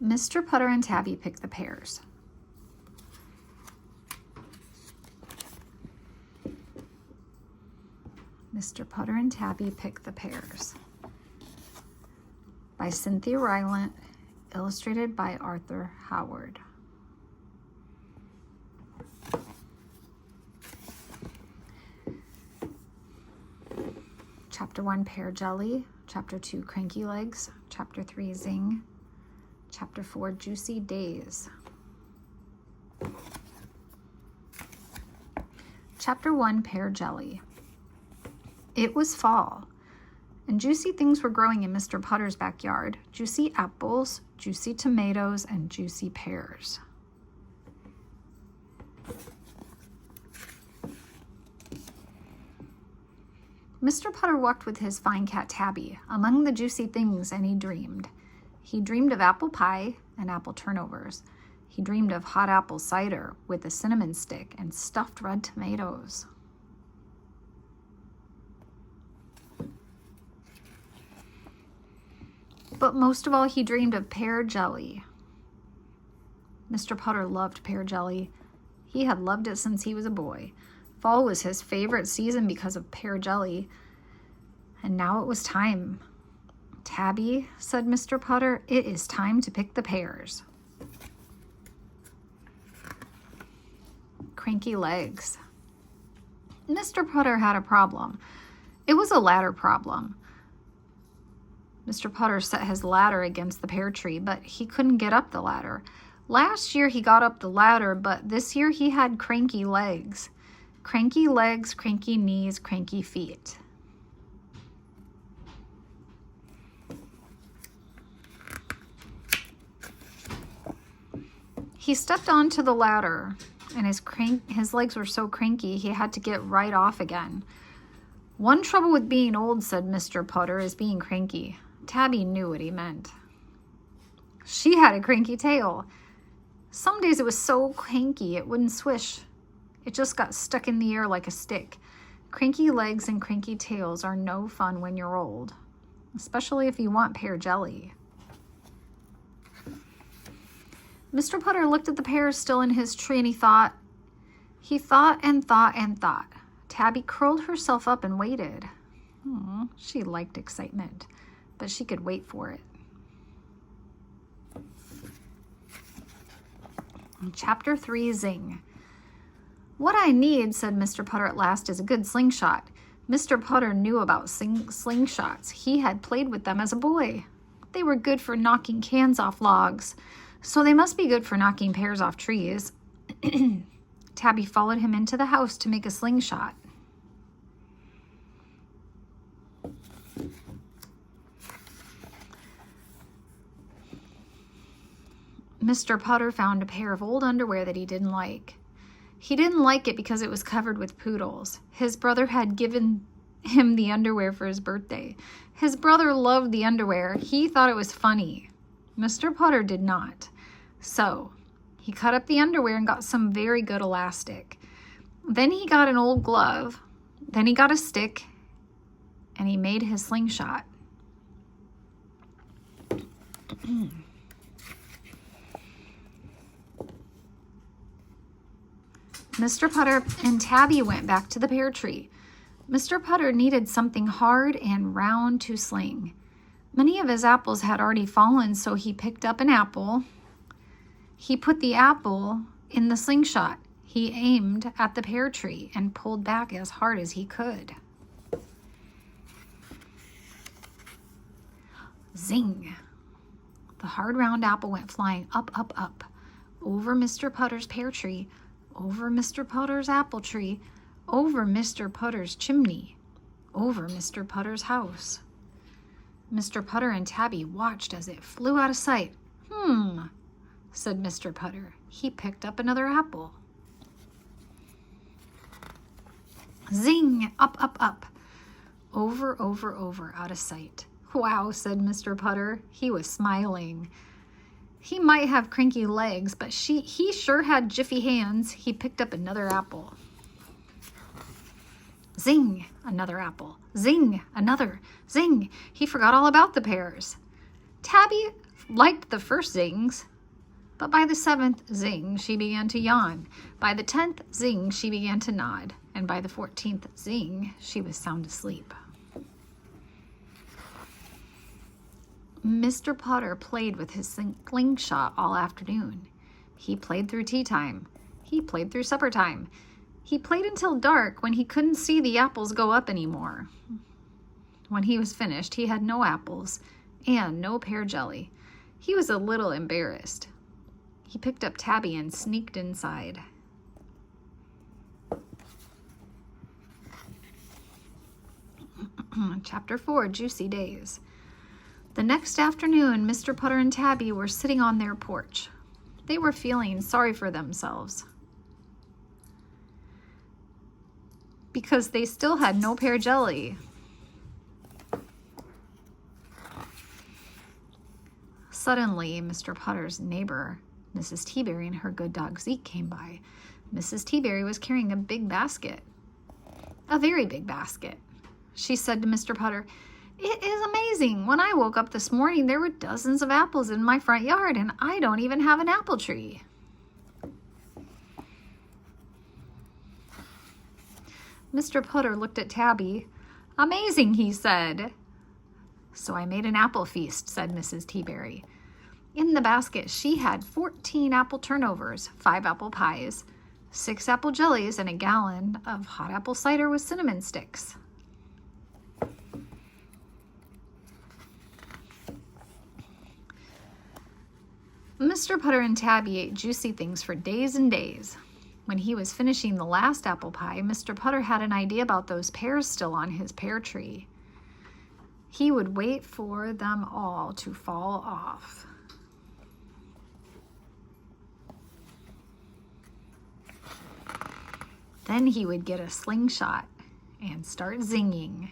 Mr. Putter and Tabby Pick the Pears. Mr. Putter and Tabby Pick the Pears. By Cynthia Rylant, illustrated by Arthur Howard. Chapter 1, Pear Jelly. Chapter 2, Cranky Legs. Chapter 3, Zing. Chapter 4, Juicy Days. Chapter 1, Pear Jelly. It was fall, and juicy things were growing in Mr. Putter's backyard. Juicy apples, juicy tomatoes, and juicy pears. Mr. Putter walked with his fine cat Tabby among the juicy things, and he dreamed. He dreamed of apple pie and apple turnovers. He dreamed of hot apple cider with a cinnamon stick and stuffed red tomatoes. But most of all, he dreamed of pear jelly. Mr. Putter loved pear jelly. He had loved it since he was a boy. Fall was his favorite season because of pear jelly. And now it was time. Tabby, said Mr. Putter, it is time to pick the pears. Cranky legs. Mr. Putter had a problem. It was a ladder problem. Mr. Putter set his ladder against the pear tree, but he couldn't get up the ladder. Last year he got up the ladder, but this year he had cranky legs. Cranky legs, cranky knees, cranky feet. He stepped onto the ladder, and his legs were so cranky he had to get right off again. One trouble with being old, said Mr. Putter, is being cranky. Tabby knew what he meant. She had a cranky tail. Some days it was so cranky it wouldn't swish. It just got stuck in the air like a stick. Cranky legs and cranky tails are no fun when you're old, especially if you want pear jelly. Mr. Putter looked at the pears still in his tree, and he thought and thought and thought. Tabby curled herself up and waited. She liked excitement, but she could wait for it. Chapter 3, Zing. What I need, said Mr. Putter at last, is a good slingshot. Mr. Putter knew about slingshots. He had played with them as a boy. They were good for knocking cans off logs, so they must be good for knocking pears off trees. Tabby followed him into the house to make a slingshot. Mr. Putter found a pair of old underwear that he didn't like. He didn't like it because it was covered with poodles. His brother had given him the underwear for his birthday. His brother loved the underwear. He thought it was funny. Mr. Putter did not. So he cut up the underwear and got some very good elastic. Then he got an old glove. Then he got a stick, and he made his slingshot. Mr. Putter and Tabby went back to the pear tree. Mr. Putter needed something hard and round to sling. Many of his apples had already fallen, so he picked up an apple. He put the apple in the slingshot. He aimed at the pear tree and pulled back as hard as he could. Zing! The hard round apple went flying up, up, up, over Mr. Putter's pear tree, over Mr. Putter's apple tree, over Mr. Putter's chimney, over Mr. Putter's house. Mr. Putter and Tabby watched as it flew out of sight. Said Mr. Putter. He picked up another apple. Zing! Up, up, up. Over, over, over, out of sight. Wow, said Mr. Putter. He was smiling. He might have cranky legs, but he sure had jiffy hands. He picked up another apple. Zing! Another apple. Zing! Another. Zing! He forgot all about the pears. Tabby liked the first zings, but by the 7th zing, she began to yawn. By the 10th zing, she began to nod. And by the 14th zing, she was sound asleep. Mr. Potter played with his slingshot all afternoon. He played through tea time. He played through supper time. He played until dark when he couldn't see the apples go up anymore. When he was finished, he had no apples and no pear jelly. He was a little embarrassed. He picked up Tabby and sneaked inside. Chapter 4, Juicy Days. The next afternoon, Mr. Potter and Tabby were sitting on their porch. They were feeling sorry for themselves because they still had no pear jelly. Suddenly, Mr. Potter's neighbor, Mrs. Teaberry, and her good dog Zeke came by. Mrs. Teaberry was carrying a big basket, a very big basket. She said to Mr. Potter, "It is amazing. When I woke up this morning, there were dozens of apples in my front yard, and I don't even have an apple tree." Mr. Potter looked at Tabby. "Amazing," he said. "So I made an apple feast," said Mrs. Teaberry. In the basket, she had 14 apple turnovers, 5 apple pies, 6 apple jellies, and a gallon of hot apple cider with cinnamon sticks. Mr. Potter and Tabby ate juicy things for days and days. When he was finishing the last apple pie, Mr. Potter had an idea about those pears still on his pear tree. He would wait for them all to fall off. Then he would get a slingshot and start zinging.